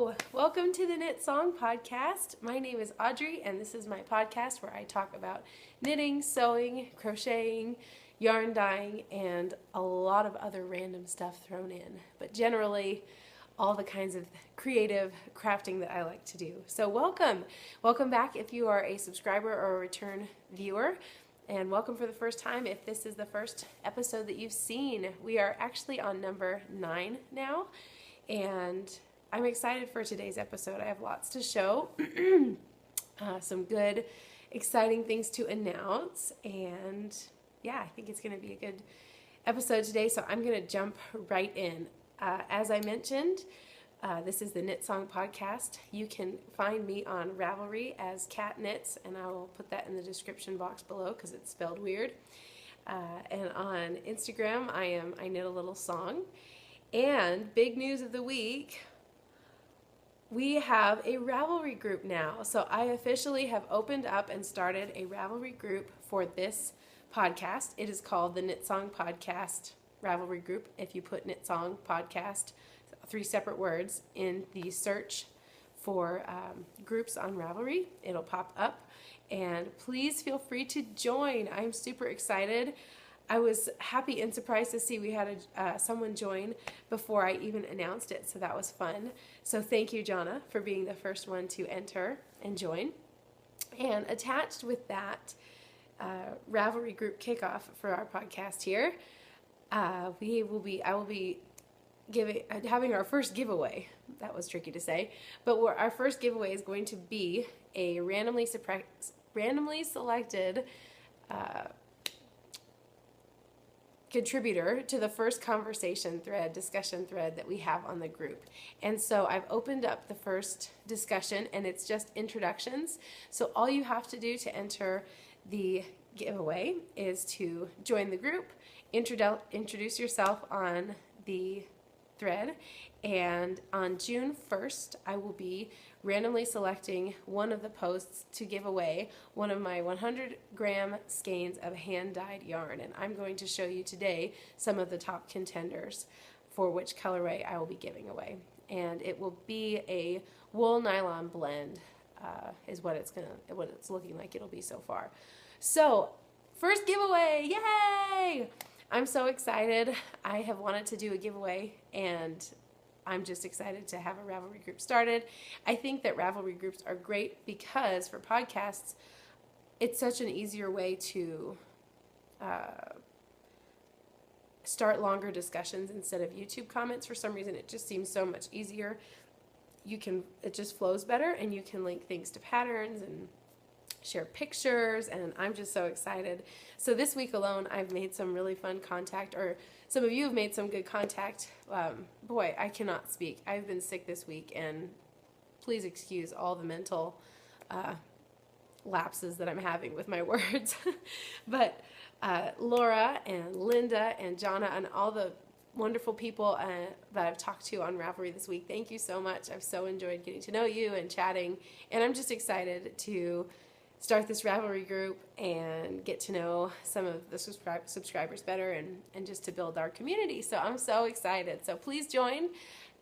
Hello, welcome to the Knit Song Podcast. My name is Audrey and this is my podcast where I talk about knitting, sewing, crocheting, yarn dyeing, and a lot of other random stuff thrown in, but generally all the kinds of creative crafting that I like to do. So welcome back if you are a subscriber or a return viewer, and welcome for the first time if this is the first episode that you've seen. We are actually on number 9 now, and I'm excited for today's episode. I have lots to show, some good, exciting things to announce, and yeah, I think it's going to be a good episode today, so I'm going to jump right in. As I mentioned, this is the Knit Song Podcast. You can find me on Ravelry as Katknitss, and I will put that in the description box below because it's spelled weird. And on Instagram, I knit a little song. And big news of the week, we have a Ravelry group now. So I officially have opened up and started a Ravelry group for this podcast. It is called the Knit Song Podcast Ravelry group. If you put Knit Song Podcast, 3 separate words, in the search for groups on Ravelry, it'll pop up. And please feel free to join. I'm super excited. I was happy and surprised to see we had someone join before I even announced it, so that was fun. So thank you, Jonna, for being the first one to enter and join. And attached with that Ravelry group kickoff for our podcast here, I will be having our first giveaway. That was tricky to say, but our first giveaway is going to be a randomly selected contributor to the first discussion thread that we have on the group. And so I've opened up the first discussion, and it's just introductions. So all you have to do to enter the giveaway is to join the group, introduce yourself on the thread, and on June 1st I will be randomly selecting one of the posts to give away one of my 100-gram skeins of hand-dyed yarn, and I'm going to show you today some of the top contenders for which colorway I will be giving away. And it will be a wool nylon blend, is what it's looking like it'll be so far. So first giveaway, yay! I'm so excited. I have wanted to do a giveaway, and I'm just excited to have a Ravelry group started. I think that Ravelry groups are great because for podcasts, it's such an easier way to start longer discussions instead of YouTube comments. For some reason, it just seems so much easier. It just flows better, and you can link things to patterns and share pictures, and I'm just so excited. So this week alone, I've made some really fun contact, or some of you have made some good contact. Boy, I cannot speak. I've been sick this week, and please excuse all the mental lapses that I'm having with my words. But Laura and Linda and Jonna and all the wonderful people that I've talked to on Ravelry this week, thank you so much. I've so enjoyed getting to know you and chatting, and I'm just excited to start this Ravelry group and get to know some of the subscribers better, and just to build our community. So I'm so excited. So please join,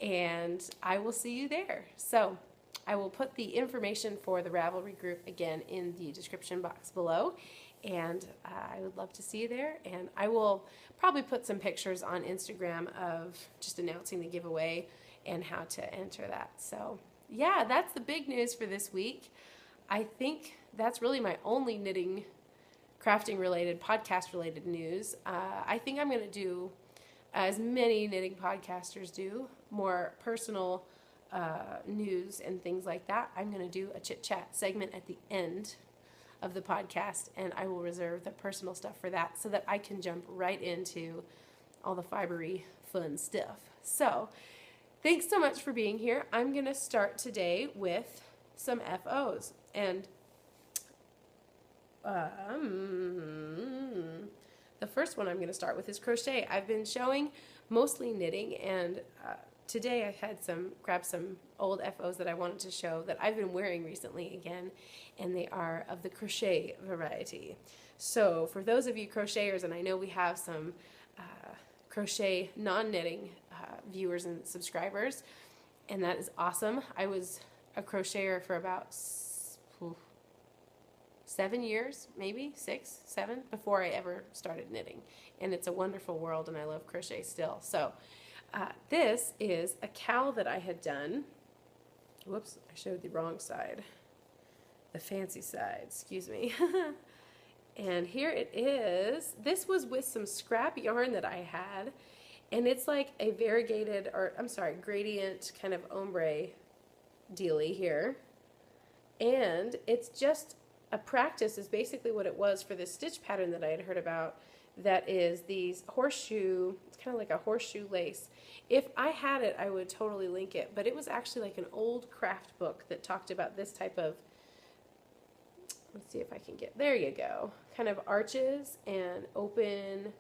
and I will see you there. So I will put the information for the Ravelry group again in the description box below, and I would love to see you there. And I will probably put some pictures on Instagram of just announcing the giveaway and how to enter that. So yeah, that's the big news for this week. I think that's really my only knitting, crafting related, podcast related news. I think I'm going to do, as many knitting podcasters do, more personal news and things like that. I'm going to do a chit chat segment at the end of the podcast, and I will reserve the personal stuff for that so that I can jump right into all the fibery fun stuff. So thanks so much for being here. I'm going to start today with some FOs. And the first one I'm going to start with is crochet. I've been showing mostly knitting, and today I had grabbed some old FOs that I wanted to show that I've been wearing recently again, and they are of the crochet variety. So for those of you crocheters, and I know we have some crochet non-knitting viewers and subscribers, and that is awesome. I was a crocheter for about 7 years, maybe 6, 7, before I ever started knitting. And it's a wonderful world, and I love crochet still. So this is a cowl that I had done. Whoops, I showed the wrong side. The fancy side, excuse me. And here it is. This was with some scrap yarn that I had. And it's like a variegated, or I'm sorry, gradient kind of ombre dealie here. And it's just a practice is basically what it was for this stitch pattern that I had heard about. That is these horseshoe, it's kind of like a horseshoe lace. If I had it, I would totally link it. But it was actually like an old craft book that talked about this type of, let's see if I can get, there you go, kind of arches and open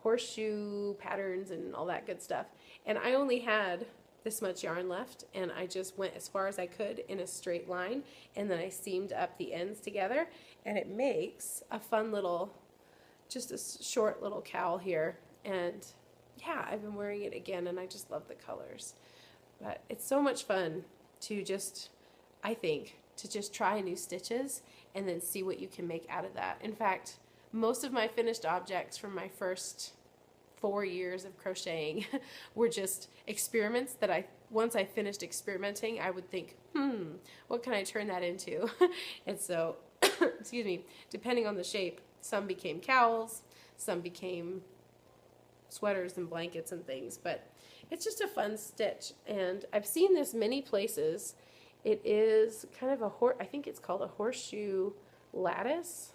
horseshoe patterns and all that good stuff. And I only had this much yarn left, and I just went as far as I could in a straight line, and then I seamed up the ends together, and it makes a fun little, just a short little cowl here. And yeah, I've been wearing it again, and I just love the colors. But it's so much fun to just, I think, to just try new stitches and then see what you can make out of that. In fact, most of my finished objects from my first 4 years of crocheting were just experiments that once I finished experimenting, I would think, what can I turn that into? And so, excuse me, depending on the shape, some became cowls, some became sweaters and blankets and things, but it's just a fun stitch. And I've seen this many places. It is kind of I think it's called a horseshoe lattice.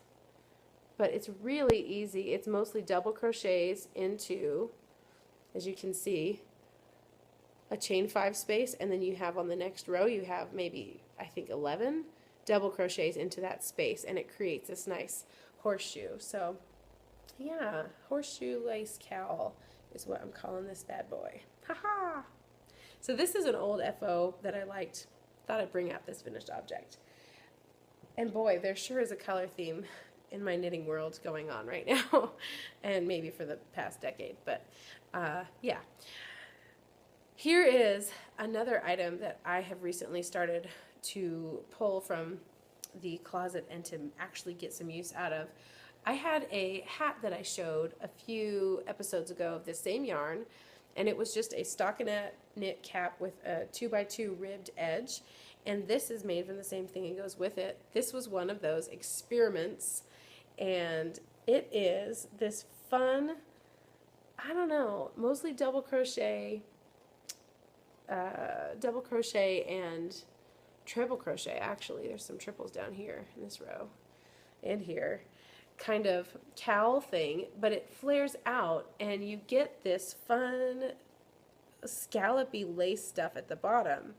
But it's really easy. It's mostly double crochets into, as you can see, a chain 5 space, and then you have on the next row, you have maybe, I think, 11 double crochets into that space, and it creates this nice horseshoe. So yeah, horseshoe lace cowl is what I'm calling this bad boy. Haha! So this is an old FO that I liked. Thought I'd bring out this finished object. And boy, there sure is a color theme in my knitting world going on right now, and maybe for the past decade, but yeah. Here is another item that I have recently started to pull from the closet and to actually get some use out of. I had a hat that I showed a few episodes ago of the same yarn, and it was just a stockinette knit cap with a 2x2 ribbed edge, and this is made from the same thing and goes with it. This was one of those experiments, and it is this fun, I don't know, mostly double crochet and triple crochet. Actually, there's some triples down here in this row and here, kind of cowl thing, but it flares out and you get this fun scallopy lace stuff at the bottom.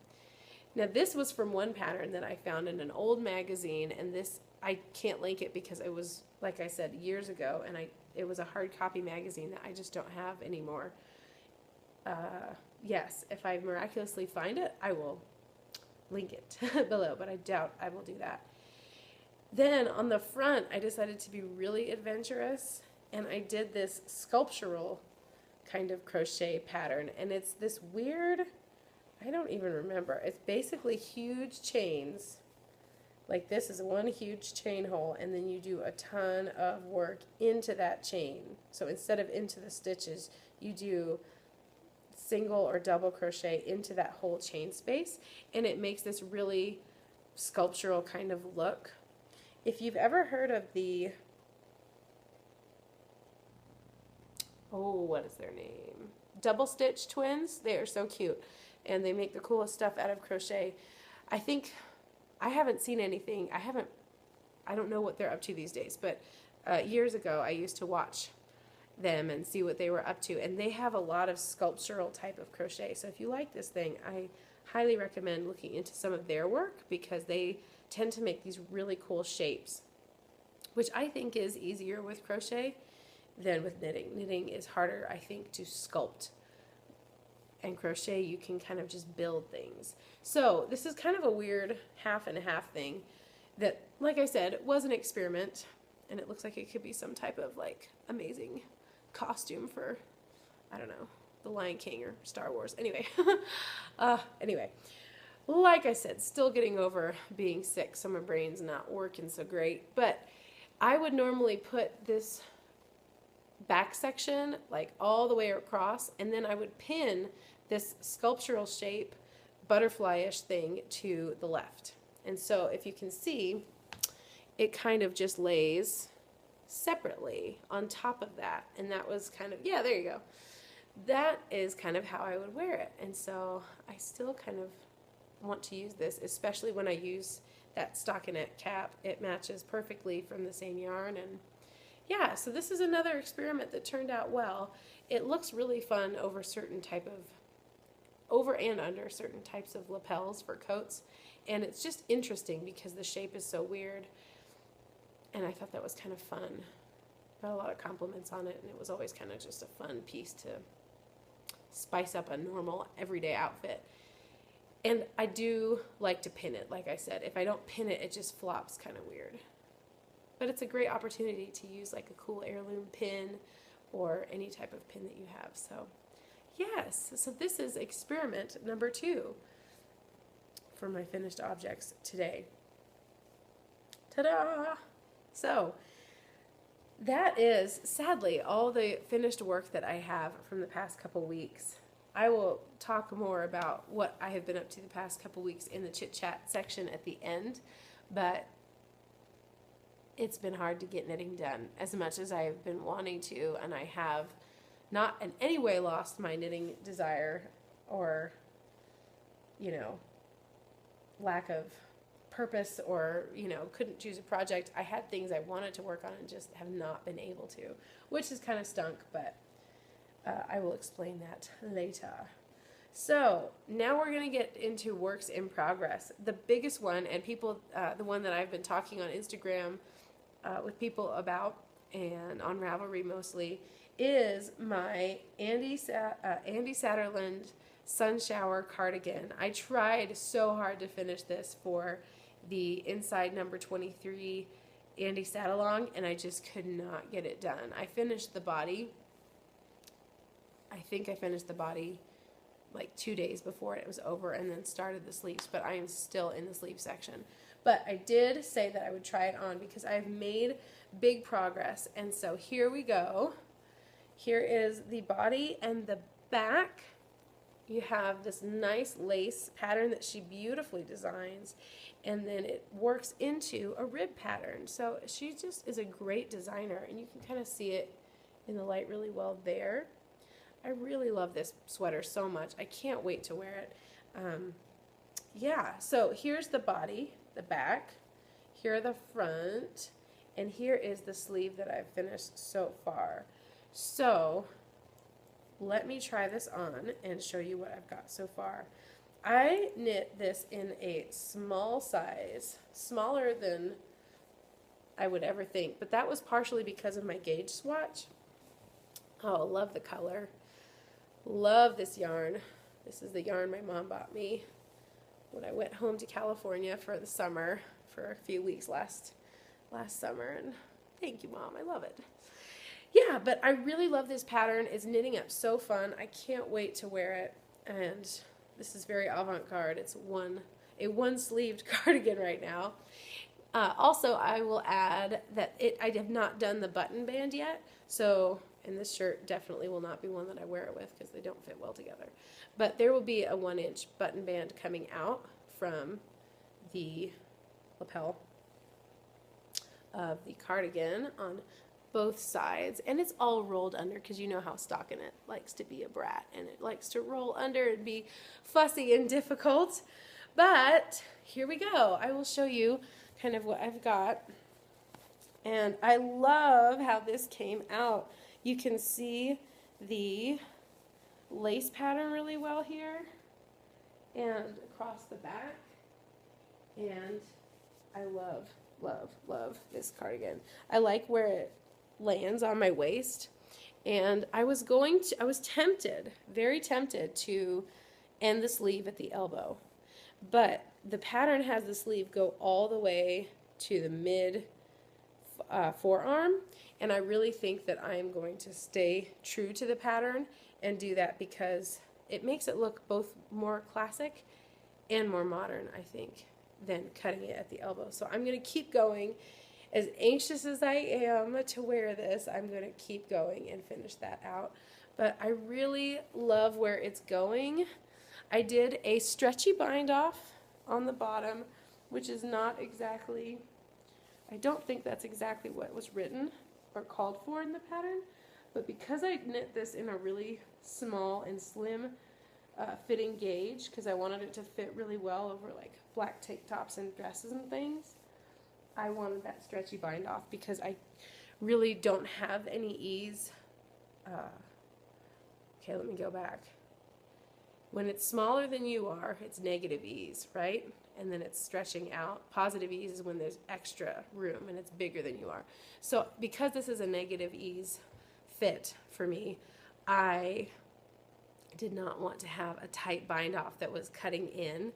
Now this was from one pattern that I found in an old magazine, and this, I can't link it because it was, like I said, years ago, and it was a hard copy magazine that I just don't have anymore. Yes, if I miraculously find it, I will link it below, but I doubt I will do that. Then on the front, I decided to be really adventurous, and I did this sculptural kind of crochet pattern, and it's this weird, I don't even remember. It's basically huge chains. Like this is one huge chain hole, and then you do a ton of work into that chain. So instead of into the stitches, you do single or double crochet into that whole chain space, and it makes this really sculptural kind of look. If you've ever heard of the, what is their name? Double Stitch Twins. They are so cute, and they make the coolest stuff out of crochet. I haven't seen anything. I don't know what they're up to these days, but years ago I used to watch them and see what they were up to, and they have a lot of sculptural type of crochet. So if you like this thing, I highly recommend looking into some of their work, because they tend to make these really cool shapes, which I think is easier with crochet than with knitting. Knitting is harder, I think, to sculpt, and crochet you can kind of just build things. So this is kind of a weird half and half thing that, like I said, was an experiment, and it looks like it could be some type of like amazing costume for, I don't know, The Lion King or Star Wars. Anyway, anyway, like I said, still getting over being sick, so my brain's not working so great. But I would normally put this back section like all the way across, and then I would pin this sculptural shape butterfly-ish thing to the left. And so if you can see, it kind of just lays separately on top of that. And that was kind of, yeah, there you go. That is kind of how I would wear it. And so I still kind of want to use this, especially when I use that stockinette cap. It matches perfectly from the same yarn. And yeah, so this is another experiment that turned out well. It looks really fun over and under certain types of lapels for coats. And it's just interesting because the shape is so weird. And I thought that was kind of fun. Got a lot of compliments on it, and it was always kind of just a fun piece to spice up a normal everyday outfit. And I do like to pin it, like I said. If I don't pin it, it just flops kind of weird. But it's a great opportunity to use like a cool heirloom pin or any type of pin that you have. So yes, so this is experiment number 2 for my finished objects today. Ta-da! So that is, sadly, all the finished work that I have from the past couple weeks. I will talk more about what I have been up to the past couple weeks in the chit-chat section at the end, but it's been hard to get knitting done as much as I have been wanting to, and I have not in any way lost my knitting desire or, lack of purpose or, couldn't choose a project. I had things I wanted to work on and just have not been able to, which is kind of stunk, but I will explain that later. So now we're going to get into works in progress. The biggest one, and people, the one that I've been talking on Instagram with people about, and on Ravelry mostly, is my Andy Satterland Sun Shower cardigan. I tried so hard to finish this for the inside number 23 Andy Satalong, and I just could not get it done. I finished the body. I think I finished the body like 2 days before it was over, and then started the sleeves, but I am still in the sleeve section. But I did say that I would try it on because I've made big progress, and so here we go. Here is the body and the back. You have this nice lace pattern that she beautifully designs, and then it works into a rib pattern. So she just is a great designer, and you can kind of see it in the light really well there. I really love this sweater so much. I can't wait to wear it. Yeah, so here's the body, the back. Here are the front, and here is the sleeve that I've finished so far. So let me try this on and show you what I've got so far. I knit this in a small size, smaller than I would ever think, but that was partially because of my gauge swatch. Oh, love the color. Love this yarn. This is the yarn my mom bought me when I went home to California for the summer, for a few weeks last summer, and thank you, Mom. I love it. Yeah, but I really love this pattern. It's knitting up so fun. I can't wait to wear it, and this is very avant-garde. It's a one-sleeved cardigan right now. Also, I will add that I have not done the button band yet, so, and this shirt definitely will not be one that I wear it with because they don't fit well together. But there will be a 1-inch button band coming out from the lapel of the cardigan on both sides, and it's all rolled under because you know how stockinette likes to be a brat, and it likes to roll under and be fussy and difficult. But here we go. I will show you kind of what I've got, and I love how this came out. You can see the lace pattern really well here and across the back, and I love, love, love this cardigan. I like where it lands on my waist, and I was tempted, very tempted to end the sleeve at the elbow, but the pattern has the sleeve go all the way to the mid forearm, and I really think that I am going to stay true to the pattern and do that because it makes it look both more classic and more modern, I think, than cutting it at the elbow. So I'm going to keep going. As anxious as I am to wear this, I'm going to keep going and finish that out. But I really love where it's going. I did a stretchy bind off on the bottom, which is not exactly, I don't think that's exactly what was written or called for in the pattern. But because I knit this in a really small and slim fitting gauge, because I wanted it to fit really well over like black tank tops and dresses and things, I wanted that stretchy bind off because I really don't have any ease. Okay, let me go back. When it's smaller than you are, it's negative ease, right? And then it's stretching out. Positive ease is when there's extra room and it's bigger than you are. So because this is a negative ease fit for me, I did not want to have a tight bind off that was cutting in,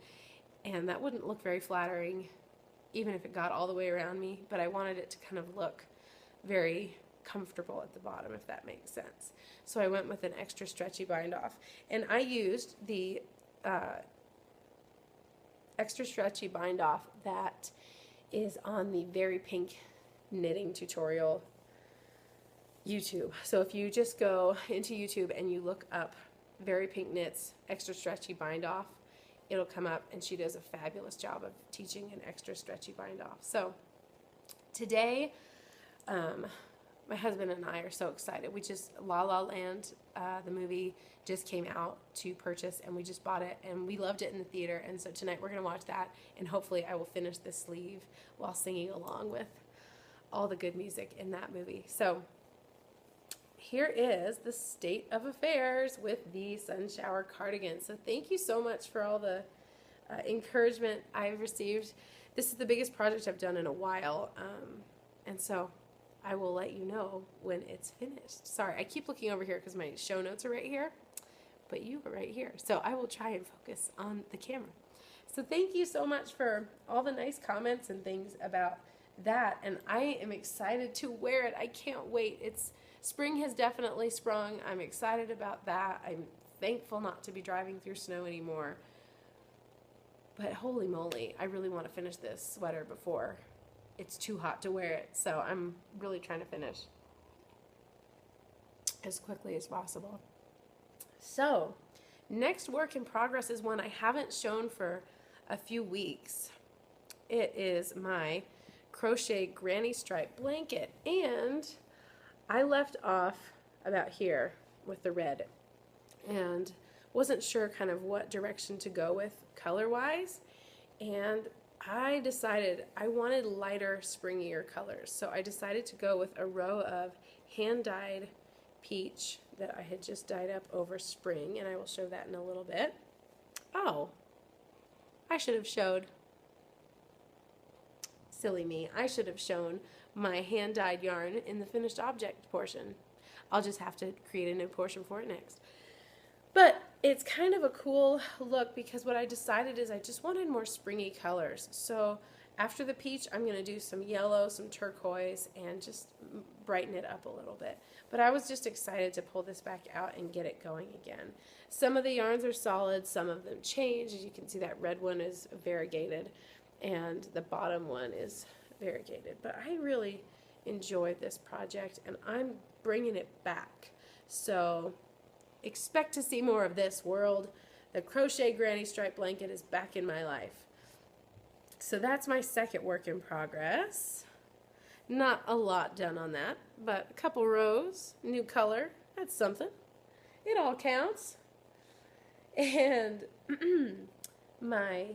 and that wouldn't look very flattering even if it got all the way around me, but I wanted it to kind of look very comfortable at the bottom, if that makes sense. So I went with an extra stretchy bind off, and I used the extra stretchy bind off that is on the Very Pink knitting tutorial YouTube. So if you just go into YouTube and you look up Very Pink Knits extra stretchy bind off, it'll come up, and she does a fabulous job of teaching an extra stretchy bind off. So today, my husband and I are so excited. We just, La La Land, the movie just came out to purchase, and we just bought it, and we loved it in the theater. And so tonight we're going to watch that, and hopefully I will finish this sleeve while singing along with all the good music in that movie. So here is the state of affairs with the Sun Shower cardigan. So thank you so much for all the encouragement I've received. This is the biggest project I've done in a while, and so I will let you know when it's finished. Sorry, I keep looking over here because my show notes are right here, but you are right here. So I will try and focus on the camera. So thank you so much for all the nice comments and things about that, and I am excited to wear it. I can't wait. Spring has definitely sprung. I'm excited about that. I'm thankful not to be driving through snow anymore. But holy moly, I really want to finish this sweater before it's too hot to wear it. So I'm really trying to finish as quickly as possible. So next work in progress is one I haven't shown for a few weeks. It is my crochet granny stripe blanket, and I left off about here with the red and wasn't sure kind of what direction to go with color-wise, and I decided I wanted lighter, springier colors. So I decided to go with a row of hand-dyed peach that I had just dyed up over spring, and I will show that in a little bit. Oh, I should have showed, silly me, I should have shown my hand-dyed yarn in the finished object portion. I'll just have to create a new portion for it next. But it's kind of a cool look because what I decided is I just wanted more springy colors. So after the peach, I'm going to do some yellow, some turquoise, and just brighten it up a little bit. But I was just excited to pull this back out and get it going again. Some of the yarns are solid, some of them change. As you can see, that red one is variegated, and the bottom one is variegated. But I really enjoyed this project, and I'm bringing it back. So expect to see more of this, world. The crochet granny stripe blanket is back in my life. So that's my second work in progress. Not a lot done on that, but a couple rows, new color, that's something. It all counts. And my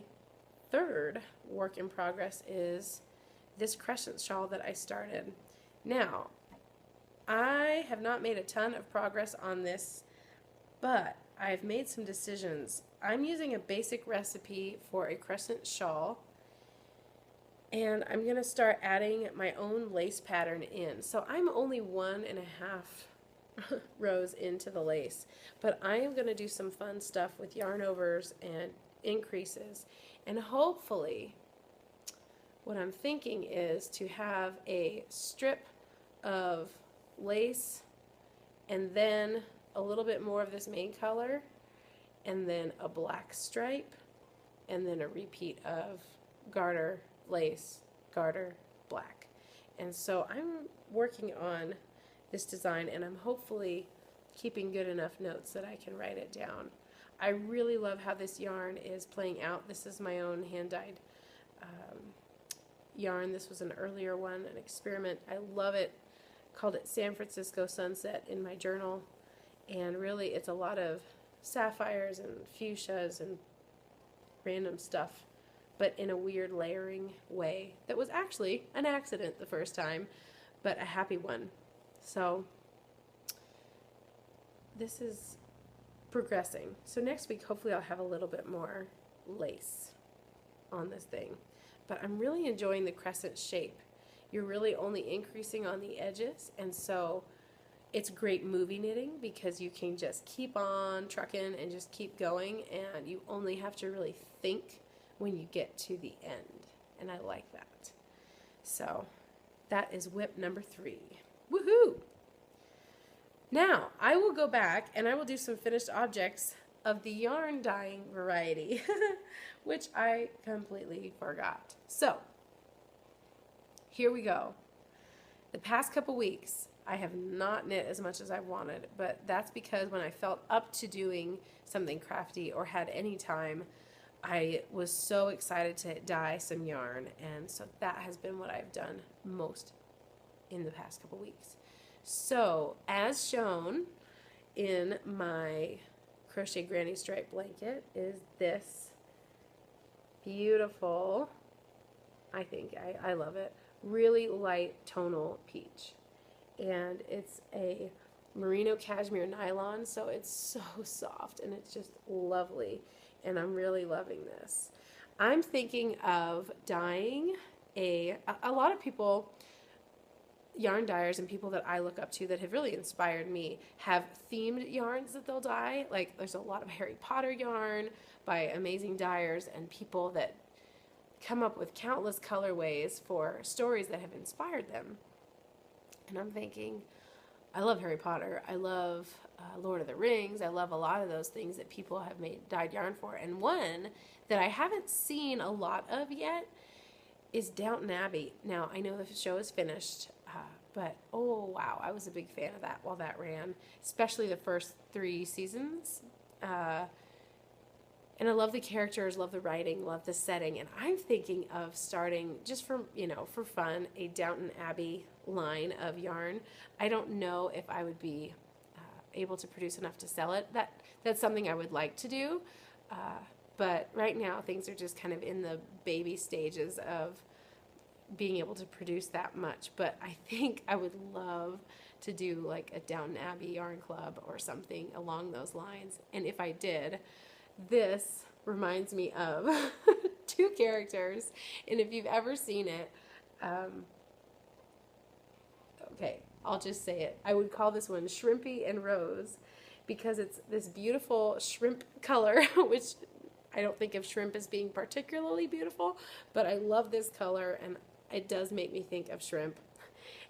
third work in progress is this crescent shawl that I started. Now, I have not made a ton of progress on this, but I've made some decisions. I'm using a basic recipe for a crescent shawl, and I'm going to start adding my own lace pattern in. So I'm only 1.5 rows into the lace, but I am going to do some fun stuff with yarn overs and increases, and hopefully what I'm thinking is to have a strip of lace and then a little bit more of this main color, and then a black stripe, and then a repeat of garter, lace, garter, black. And so I'm working on this design, and I'm hopefully keeping good enough notes that I can write it down. I really love how this yarn is playing out. This is my own hand-dyed yarn. This was an earlier one, an experiment. I love it. Called it San Francisco Sunset in my journal. And really it's a lot of sapphires and fuchsias and random stuff, but in a weird layering way that was actually an accident the first time, but a happy one. So this is progressing. So next week, hopefully I'll have a little bit more lace on this thing. But I'm really enjoying the crescent shape. You're really only increasing on the edges, and so it's great movie knitting because you can just keep on trucking and just keep going, and you only have to really think when you get to the end, and I like that. So that is whip number 3. Woohoo! Now, I will go back and I will do some finished objects of the yarn dyeing variety, which I completely forgot. So, here we go. The past couple weeks, I have not knit as much as I wanted, but that's because when I felt up to doing something crafty or had any time, I was so excited to dye some yarn, and so that has been what I've done most in the past couple weeks. So, as shown in my crochet granny stripe blanket is this beautiful, I think, I love it, really light tonal peach. And it's a merino cashmere nylon, so it's so soft and it's just lovely. And I'm really loving this. I'm thinking of dyeing a lot of people, yarn dyers and people that I look up to that have really inspired me, have themed yarns that they'll dye. Like there's a lot of Harry Potter yarn by amazing dyers and people that come up with countless colorways for stories that have inspired them. And I'm thinking, I love Harry Potter. I love Lord of the Rings. I love a lot of those things that people have made dyed yarn for. And one that I haven't seen a lot of yet is Downton Abbey. Now, I know the show is finished, but oh wow, I was a big fan of that while that ran, especially the first 3 seasons. And I love the characters, love the writing, love the setting, and I'm thinking of starting, just for, for fun, a Downton Abbey line of yarn. I don't know if I would be able to produce enough to sell it. That's something I would like to do, but right now things are just kind of in the baby stages of being able to produce that much. But I think I would love to do like a Downton Abbey yarn club or something along those lines. And if I did, this reminds me of 2 characters, and if you've ever seen it, okay, I'll just say it. I would call this one Shrimpy and Rose because it's this beautiful shrimp color, which I don't think of shrimp as being particularly beautiful, but I love this color and it does make me think of shrimp.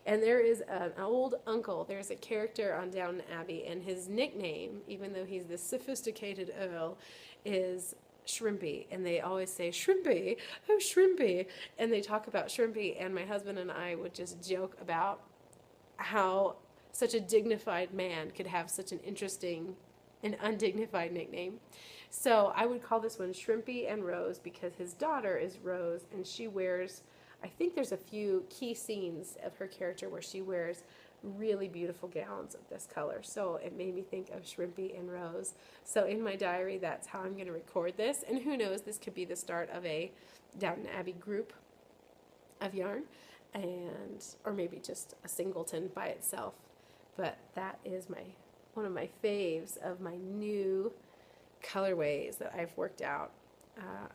And there is an old uncle, there's a character on Downton Abbey, and his nickname, even though he's this sophisticated earl, is Shrimpy. And they always say, Shrimpy, oh Shrimpy. And they talk about Shrimpy, and my husband and I would just joke about how such a dignified man could have such an interesting and undignified nickname. So I would call this one Shrimpy and Rose because his daughter is Rose, and she wears, I think there's a few key scenes of her character where she wears really beautiful gowns of this color. So it made me think of Shrimpy and Rose. So in my diary, that's how I'm going to record this. And who knows, this could be the start of a Downton Abbey group of yarn, or maybe just a singleton by itself. But that is one of my faves of my new colorways that I've worked out.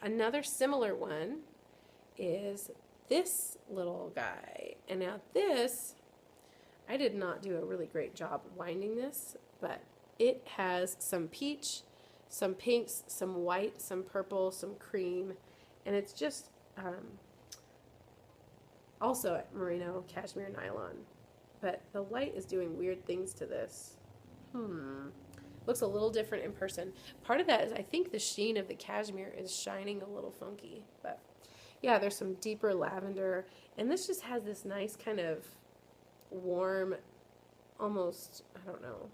Another similar one is this little guy. And now this, I did not do a really great job winding this, but it has some peach, some pinks, some white, some purple, some cream, and it's just also merino cashmere nylon. But the light is doing weird things to this. Looks a little different in person. Part of that is I think the sheen of the cashmere is shining a little funky. But yeah, there's some deeper lavender. And this just has this nice kind of warm, almost, I don't know,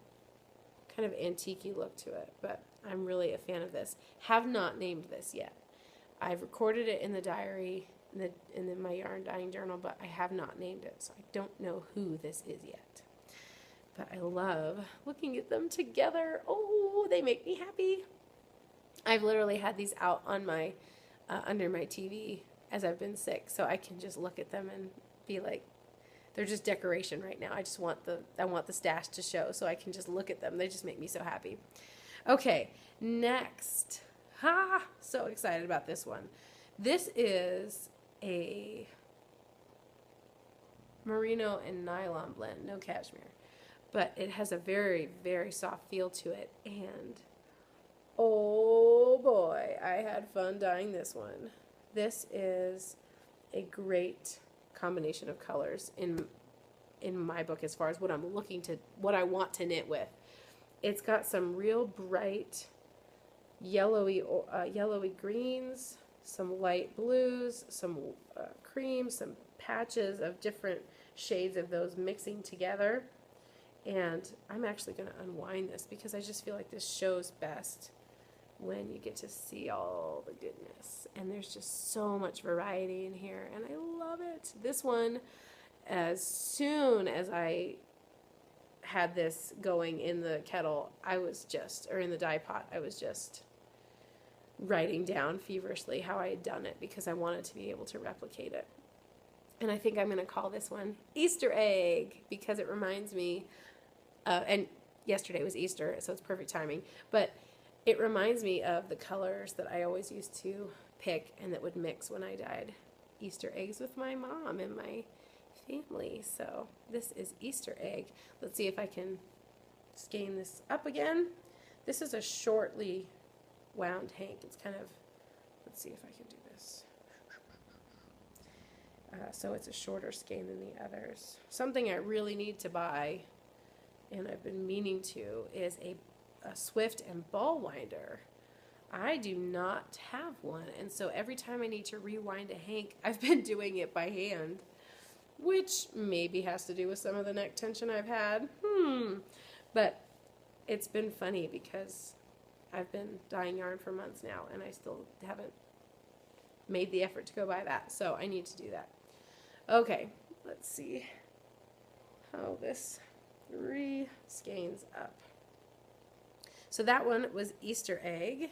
kind of antique-y look to it. But I'm really a fan of this. Have not named this yet. I've recorded it in the diary, in my yarn dyeing journal, but I have not named it. So I don't know who this is yet. But I love looking at them together. Oh, they make me happy. I've literally had these out on my under my TV as I've been sick, so I can just look at them and be like, they're just decoration right now. I want the stash to show, so I can just look at them. They just make me so happy. Okay, next. So excited about this one. This is a merino and nylon blend, no cashmere. But it has a very, very soft feel to it. And, oh boy, I had fun dyeing this one. This is a great combination of colors in my book as far as what I want to knit with. It's got some real bright yellowy greens, some light blues, some creams, some patches of different shades of those mixing together. And I'm actually going to unwind this because I just feel like this shows best when you get to see all the goodness. And there's just so much variety in here, and I love it. This one, as soon as I had this going in the kettle, or in the dye pot, I was just writing down feverishly how I had done it because I wanted to be able to replicate it. And I think I'm going to call this one Easter Egg because it reminds me, and yesterday was Easter, so it's perfect timing, but it reminds me of the colors that I always used to pick and that would mix when I dyed Easter eggs with my mom and my family. So this is Easter Egg. Let's see if I can skein this up again. This is a shortly wound hank. It's kind of, let's see if I can do this. So it's a shorter skein than the others. Something I really need to buy, and I've been meaning to, is a swift and ball winder. I do not have one, and so every time I need to rewind a hank, I've been doing it by hand, which maybe has to do with some of the neck tension I've had. But it's been funny because I've been dyeing yarn for months now, and I still haven't made the effort to go buy that, so I need to do that. Okay, let's see how this re-skeins up. So that one was Easter Egg,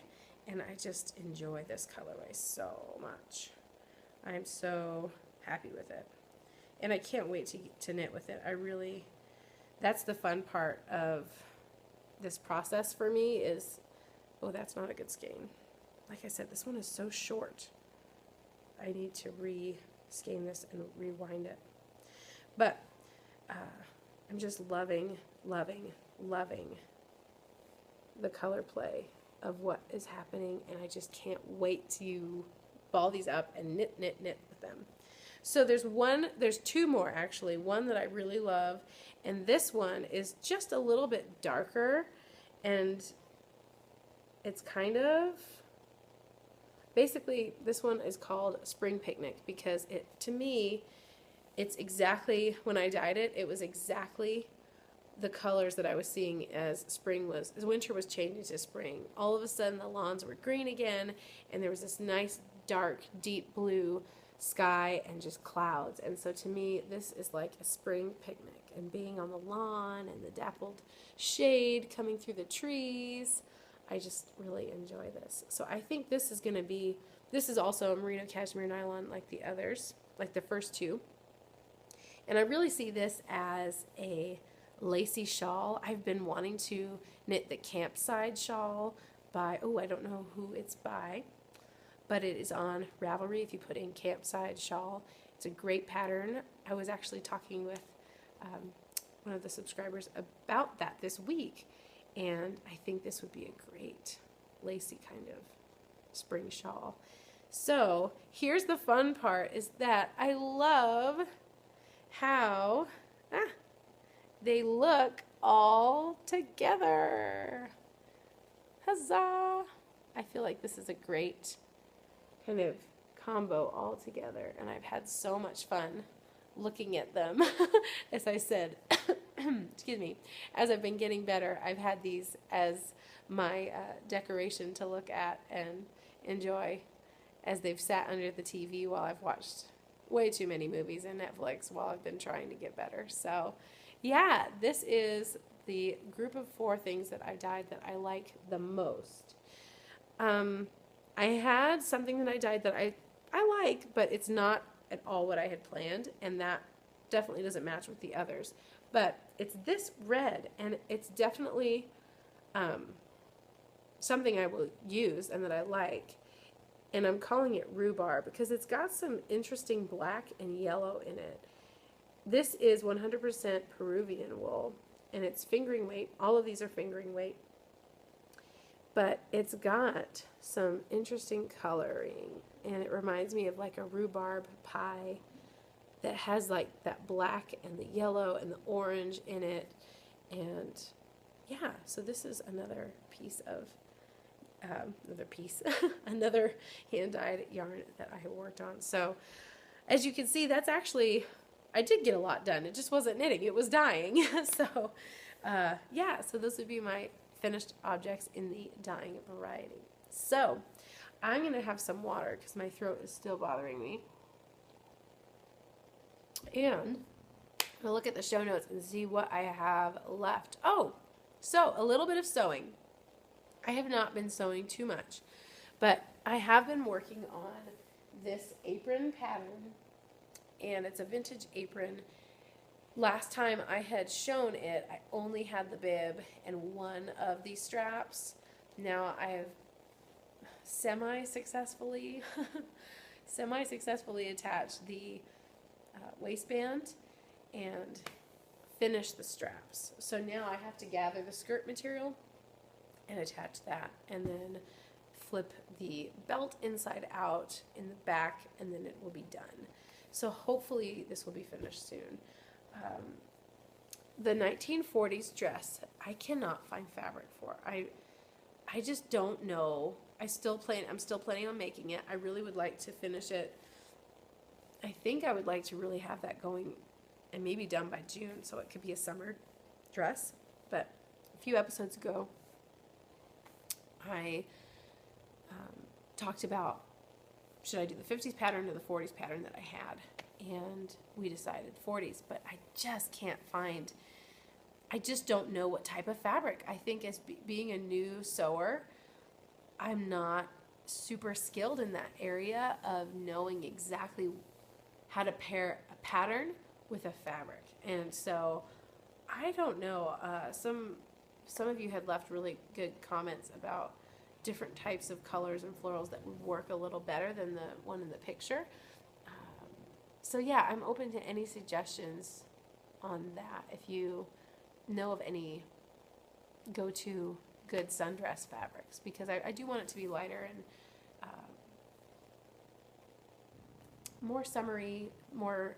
and I just enjoy this colorway so much. I'm so happy with it. And I can't wait to knit with it. That's the fun part of this process for me is, oh, that's not a good skein. Like I said, this one is so short. I need to re-skein this and rewind it. But I'm just loving the color play of what is happening, and I just can't wait to ball these up and knit with them. So there's two more actually. One that I really love, and this one is just a little bit darker, and it's kind of, basically this one is called Spring Picnic because to me, it's exactly, when I dyed it, it was exactly the colors that I was seeing as winter was changing to spring. All of a sudden the lawns were green again, and there was this nice dark deep blue sky and just clouds. And so to me this is like a spring picnic, and being on the lawn and the dappled shade coming through the trees, I just really enjoy this. So I think this is also a merino cashmere nylon like the others, like the first two. And I really see this as a lacy shawl. I've been wanting to knit the Campside shawl by, I don't know who it's by, but it is on Ravelry if you put in Campside shawl. It's a great pattern. I was actually talking with one of the subscribers about that this week, and I think this would be a great lacy kind of spring shawl. So here's the fun part, is that I love how they look all together. Huzzah! I feel like this is a great kind of combo all together, and I've had so much fun looking at them. As I said, excuse me, as I've been getting better, I've had these as my decoration to look at and enjoy as they've sat under the TV while I've watched way too many movies on Netflix while I've been trying to get better. So yeah, this is the group of 4 things that I dyed that I like the most. I had something that I dyed that I like, but it's not at all what I had planned, and that definitely doesn't match with the others. But it's this red, and it's definitely something I will use and that I like. And I'm calling it rhubarb because it's got some interesting black and yellow in it. This is 100% Peruvian wool, and it's fingering weight. All of these are fingering weight. But it's got some interesting coloring, and it reminds me of like a rhubarb pie that has like that black and the yellow and the orange in it. And yeah, so this is another piece of another hand-dyed yarn that I worked on. So as you can see, that's actually, I did get a lot done. It just wasn't knitting, it was dyeing. So yeah, so those would be my finished objects in the dyeing variety. So I'm going to have some water because my throat is still bothering me. And I'll look at the show notes and see what I have left. Oh, so a little bit of sewing. I have not been sewing too much, but I have been working on this apron pattern, and it's a vintage apron. Last time I had shown it, I only had the bib and one of these straps. Now I have semi-successfully attached the waistband and finished the straps. So now I have to gather the skirt material and attach that, and then flip the belt inside out in the back, and then it will be done. So hopefully this will be finished soon. The 1940s dress, I cannot find fabric for. I just don't know. I'm still planning on making it. I really would like to finish it. I think I would like to really have that going and maybe done by June, so it could be a summer dress. But a few episodes ago, I talked about should I do the 50s pattern or the 40s pattern that I had, and we decided 40s, but I just can't find, I just don't know what type of fabric. I think as being a new sewer, I'm not super skilled in that area of knowing exactly how to pair a pattern with a fabric, and so I don't know. Some of you had left really good comments about different types of colors and florals that would work a little better than the one in the picture. So yeah, I'm open to any suggestions on that. If you know of any go-to good sundress fabrics, because I do want it to be lighter and more summery, more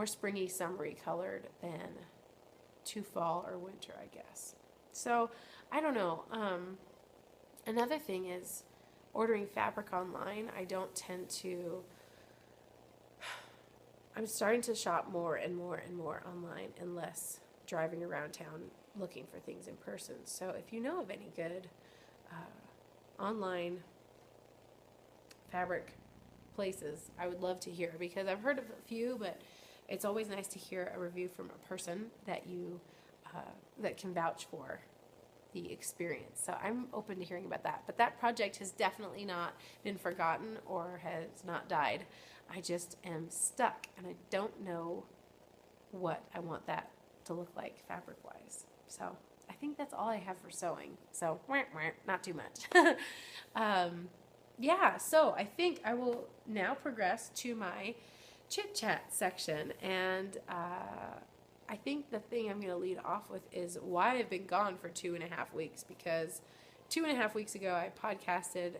springy, summery colored than too fall or winter, I guess. So I don't know. Another thing is ordering fabric online. I don't tend to. I'm starting to shop more and more and more online and less driving around town looking for things in person. So if you know of any good online fabric places, I would love to hear, because I've heard of a few, but it's always nice to hear a review from a person that you that can vouch for the experience. So I'm open to hearing about that. But that project has definitely not been forgotten or has not died. I just am stuck, and I don't know what I want that to look like fabric-wise. So I think that's all I have for sewing. So not too much. Yeah, so I think I will now progress to my chit-chat section, and I think the thing I'm going to lead off with is why I've been gone for 2.5 weeks, because 2.5 weeks ago I podcasted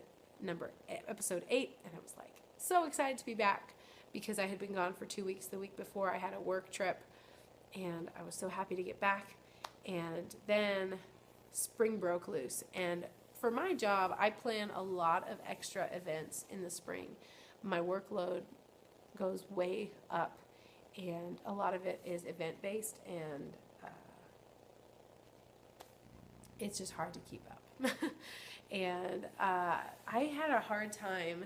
episode 8, and I was like so excited to be back because I had been gone for 2 weeks. The week before I had a work trip, and I was so happy to get back. And then spring broke loose. And for my job, I plan a lot of extra events in the spring. My workload goes way up, and a lot of it is event-based, and it's just hard to keep up. And I had a hard time.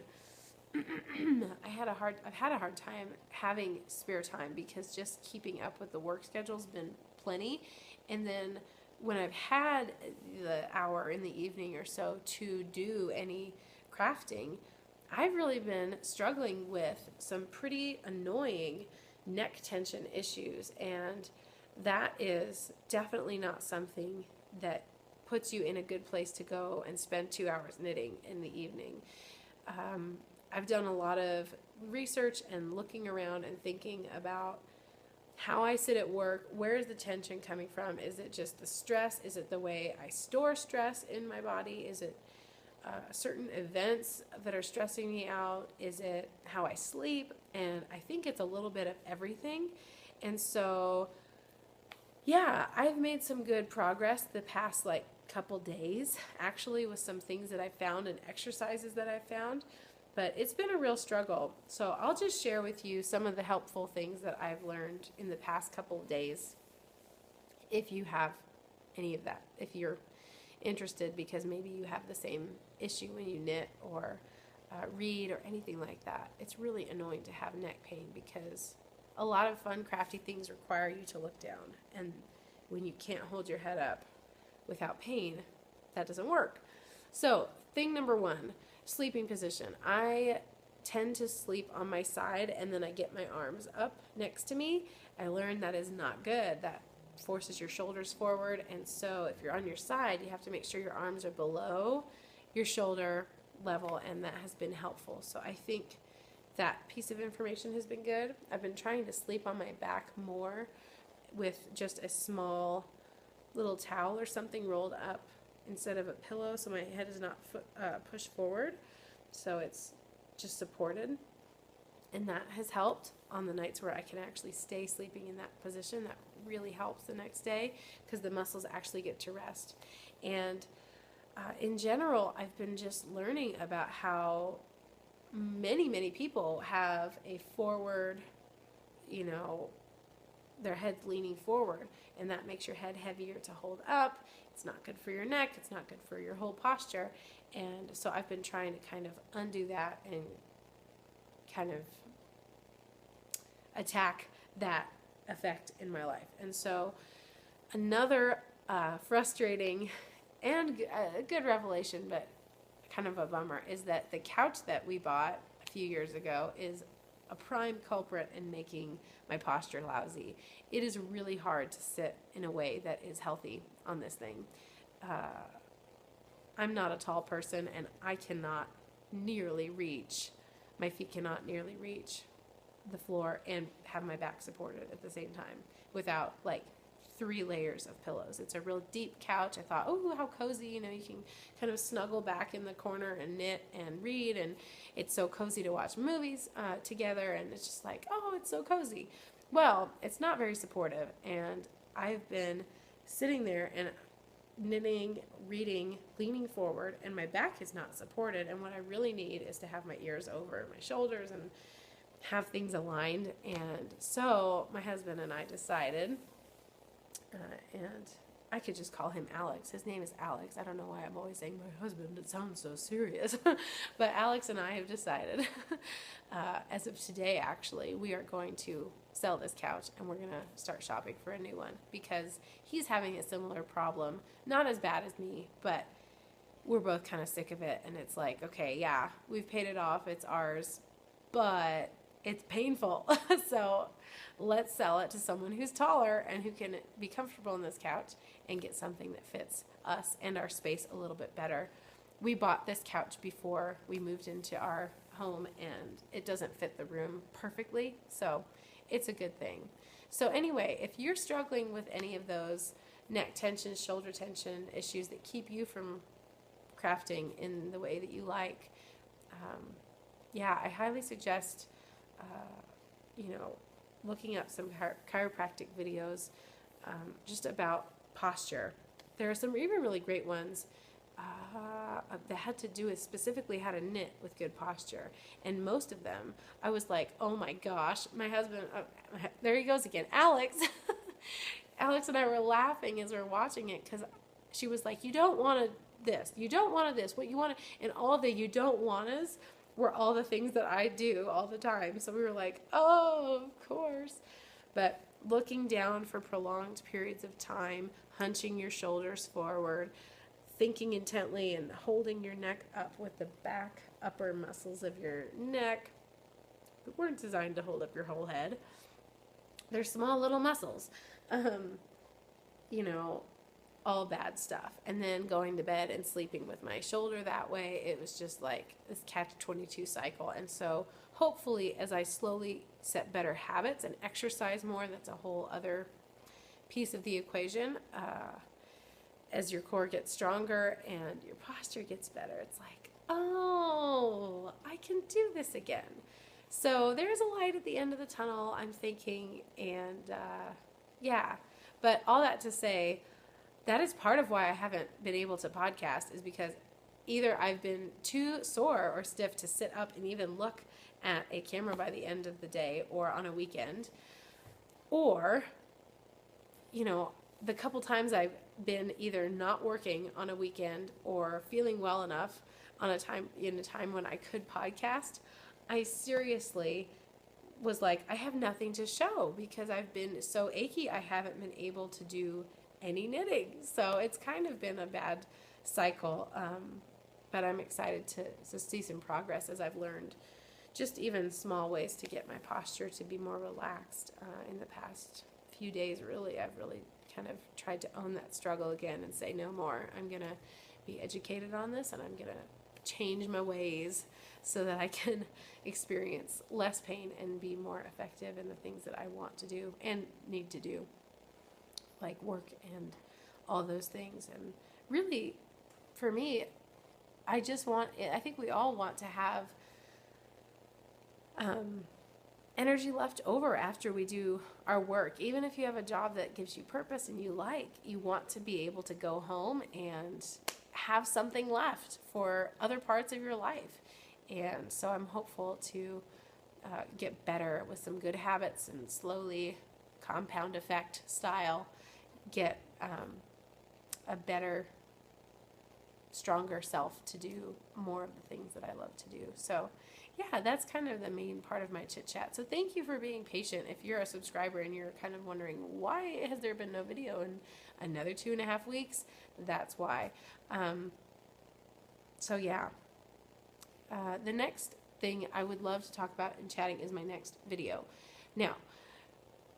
I've had a hard time having spare time, because just keeping up with the work schedule's been plenty. And then when I've had the hour in the evening or so to do any crafting, I've really been struggling with some pretty annoying neck tension issues, and that is definitely not something that puts you in a good place to go and spend 2 hours knitting in the evening. I've done a lot of research and looking around and thinking about how I sit at work. Where is the tension coming from? Is it just the stress? Is it the way I store stress in my body? Is it certain events that are stressing me out? Is it how I sleep? And I think it's a little bit of everything. And so, yeah, I've made some good progress the past couple days, actually, with some things that I found and exercises that I found. But it's been a real struggle. So I'll just share with you some of the helpful things that I've learned in the past couple of days, if you have any of that, if you're interested, because maybe you have the same issue when you knit or read or anything like that. It's really annoying to have neck pain, because a lot of fun, crafty things require you to look down. And when you can't hold your head up without pain, that doesn't work. So thing number one, sleeping position. I tend to sleep on my side, and then I get my arms up next to me. I learned that is not good. That forces your shoulders forward, and so if you're on your side, you have to make sure your arms are below your shoulder level, and that has been helpful. So I think that piece of information has been good. I've been trying to sleep on my back more with just a small little towel or something rolled up instead of a pillow, so my head is not pushed forward, so it's just supported. And that has helped on the nights where I can actually stay sleeping in that position. That really helps the next day, because the muscles actually get to rest. And in general, I've been just learning about how many people have a forward, their head's leaning forward, and that makes your head heavier to hold up. It's not good for your neck. It's not good for your whole posture. And so I've been trying to kind of undo that and kind of attack that effect in my life. And so another frustrating and a good revelation, but kind of a bummer, is that the couch that we bought a few years ago is a prime culprit in making my posture lousy. It is really hard to sit in a way that is healthy on this thing. I'm not a tall person, and I cannot nearly reach, my feet cannot nearly reach the floor and have my back supported at the same time without 3 layers of pillows. It's a real deep couch. I thought, oh, how cozy, you can kind of snuggle back in the corner and knit and read, and it's so cozy to watch movies together, and it's just oh, it's so cozy. Well, it's not very supportive, and I've been sitting there and knitting, reading, leaning forward, and my back is not supported, and what I really need is to have my ears over my shoulders and have things aligned. And so my husband and I decided, and I could just call him Alex. His name is Alex. I don't know why I'm always saying my husband. It sounds so serious. But Alex and I have decided, as of today actually, we are going to sell this couch, and we're going to start shopping for a new one, because he's having a similar problem. Not as bad as me, but we're both kind of sick of it. And it's okay, yeah, we've paid it off. It's ours, but it's painful. So let's sell it to someone who's taller and who can be comfortable in this couch and get something that fits us and our space a little bit better. We bought this couch before we moved into our home, and it doesn't fit the room perfectly, so it's a good thing. So anyway, if you're struggling with any of those neck tension, shoulder tension issues that keep you from crafting in the way that you like, I highly suggest looking up some chiropractic videos just about posture. There are some even really great ones that had to do with specifically how to knit with good posture. And most of them, I was like, oh my gosh, my husband, there he goes again, Alex. Alex and I were laughing as we were watching it because she was like, you don't want this, you don't want this, what you want to, and all the you don't want-us were all the things that I do all the time. So we were like, oh, of course. But looking down for prolonged periods of time, hunching your shoulders forward, thinking intently and holding your neck up with the back upper muscles of your neck. They weren't designed to hold up your whole head. They're small little muscles. You know, all bad stuff. And then going to bed and sleeping with my shoulder that way, it was just like this catch-22 cycle. And so hopefully as I slowly set better habits and exercise more, that's a whole other piece of the equation, as your core gets stronger and your posture gets better, it's like, oh, I can do this again. So there's a light at the end of the tunnel, I'm thinking, and yeah. But all that to say, that is part of why I haven't been able to podcast, is because either I've been too sore or stiff to sit up and even look at a camera by the end of the day or on a weekend, or, you know, the couple times I've been either not working on a weekend or feeling well enough in a time when I could podcast, I seriously was like, I have nothing to show because I've been so achy. I haven't been able to do any knitting. So it's kind of been a bad cycle. But I'm excited to see some progress as I've learned just even small ways to get my posture to be more relaxed in the past few days. Really, I've really kind of tried to own that struggle again and say no more. I'm going to be educated on this, and I'm going to change my ways so that I can experience less pain and be more effective in the things that I want to do and need to do, like work and all those things. And really, for me, I think we all want to have energy left over after we do our work. Even if you have a job that gives you purpose and you want to be able to go home and have something left for other parts of your life. And so I'm hopeful to get better with some good habits and slowly, compound effect style, get a better, stronger self to do more of the things that I love to do. So yeah, that's kind of the main part of my chit chat. So thank you for being patient. If you're a subscriber and you're kind of wondering why has there been no video in another 2.5 weeks, that's why. So yeah, the next thing I would love to talk about in chatting is my next video. Now,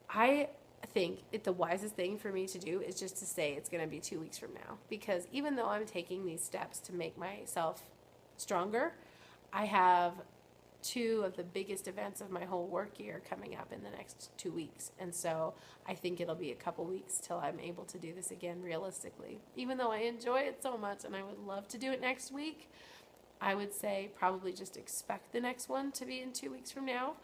I think the wisest thing for me to do is just to say it's going to be 2 weeks from now, because even though I'm taking these steps to make myself stronger, I have 2 of the biggest events of my whole work year coming up in the next 2 weeks. And so I think it'll be a couple weeks till I'm able to do this again realistically. Even though I enjoy it so much and I would love to do it next week, I would say probably just expect the next one to be in 2 weeks from now.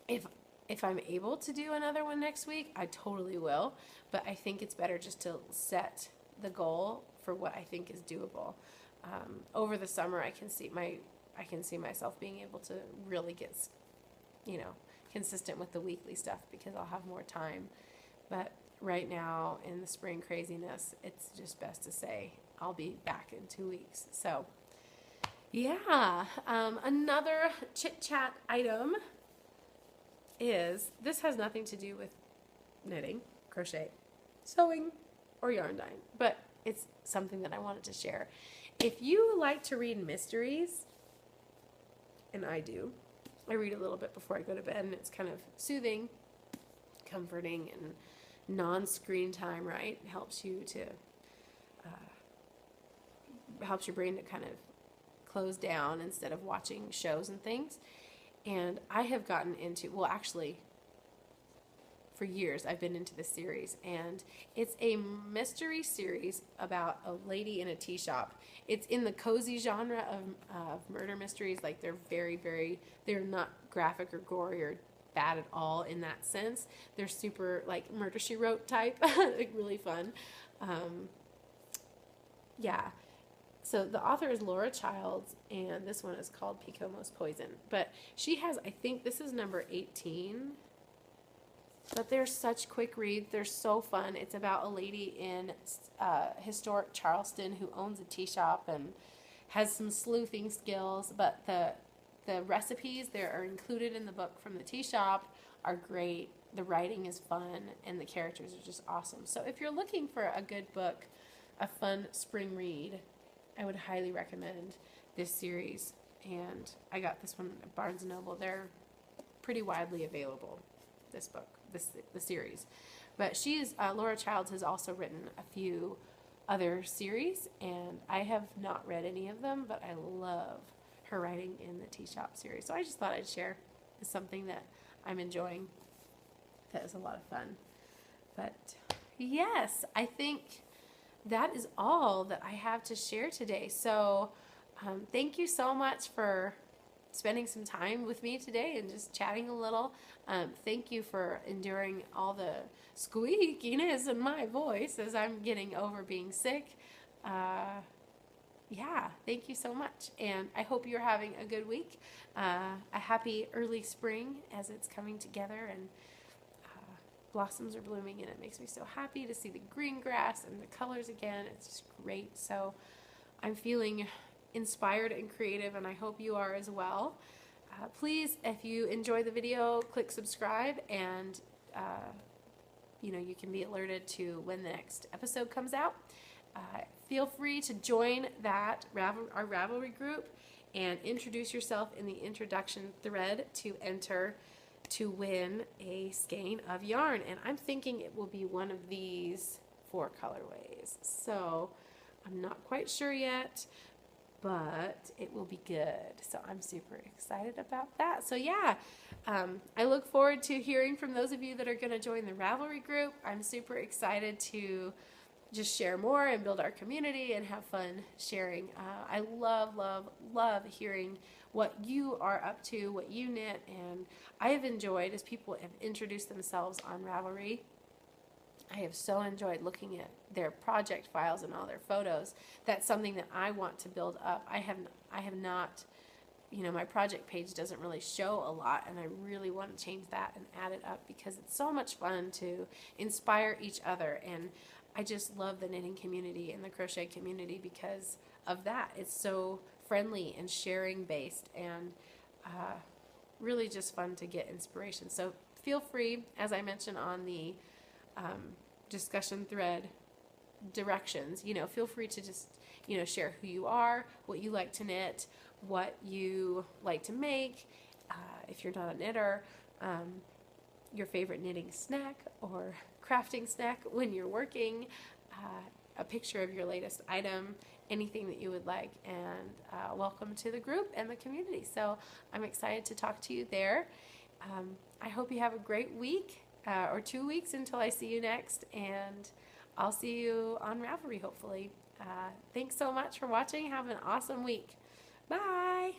If I'm able to do another one next week, I totally will. But I think it's better just to set the goal for what I think is doable. Over the summer, I can see myself being able to really get, consistent with the weekly stuff because I'll have more time. But right now, in the spring craziness, it's just best to say I'll be back in 2 weeks. So, yeah, another chit-chat item is, this has nothing to do with knitting, crochet, sewing, or yarn dyeing, but it's something that I wanted to share. If you like to read mysteries, and I do, I read a little bit before I go to bed, and it's kind of soothing, comforting, and non-screen time, right? It helps you to, helps your brain to kind of close down instead of watching shows and things. And I have gotten into, well, actually, for years I've been into this series, and it's a mystery series about a lady in a tea shop. It's in the cozy genre of murder mysteries. Like, they're very, very, they're not graphic or gory or bad at all in that sense. They're super like Murder, She Wrote type, like really fun. Yeah. So the author is Laura Childs, and this one is called Picomo's Poison. But she has, I think this is number 18. But they're such quick reads. They're so fun. It's about a lady in historic Charleston who owns a tea shop and has some sleuthing skills. But the recipes that are included in the book from the tea shop are great. The writing is fun, and the characters are just awesome. So if you're looking for a good book, a fun spring read, I would highly recommend this series. And I got this one at Barnes & Noble. They're pretty widely available, this book, the series. But Laura Childs has also written a few other series, and I have not read any of them, but I love her writing in the Tea Shop series. So I just thought I'd share something that I'm enjoying that is a lot of fun. But yes, I think that is all that I have to share today. So thank you so much for spending some time with me today and just chatting a little. Thank you for enduring all the squeakiness in my voice as I'm getting over being sick. Yeah, thank you so much. And I hope you're having a good week. A happy early spring as it's coming together and blossoms are blooming, and it makes me so happy to see the green grass and the colors again. It's just great. So I'm feeling inspired and creative, and I hope you are as well. Please, if you enjoy the video, click subscribe, and you can be alerted to when the next episode comes out. Feel free to join our Ravelry group and introduce yourself in the introduction thread to enter to win a skein of yarn. And I'm thinking it will be one of these 4 colorways. So I'm not quite sure yet, but it will be good. So I'm super excited about that. So yeah, I look forward to hearing from those of you that are going to join the Ravelry group. I'm super excited to just share more and build our community and have fun sharing. I love, love, love hearing what you are up to, what you knit, and I have enjoyed, as people have introduced themselves on Ravelry, I have so enjoyed looking at their project files and all their photos. That's something that I want to build up. I have not, my project page doesn't really show a lot, and I really want to change that and add it up because it's so much fun to inspire each other. And I just love the knitting community and the crochet community because of that. It's so friendly and sharing based, and really just fun to get inspiration. So feel free, as I mentioned on the discussion thread directions, feel free to just, share who you are, what you like to knit, what you like to make, if you're not a knitter, your favorite knitting snack or crafting snack when you're working, a picture of your latest item, anything that you would like, and welcome to the group and the community. So I'm excited to talk to you there. I hope you have a great week or 2 weeks until I see you next, and I'll see you on Ravelry hopefully. Thanks so much for watching. Have an awesome week. Bye.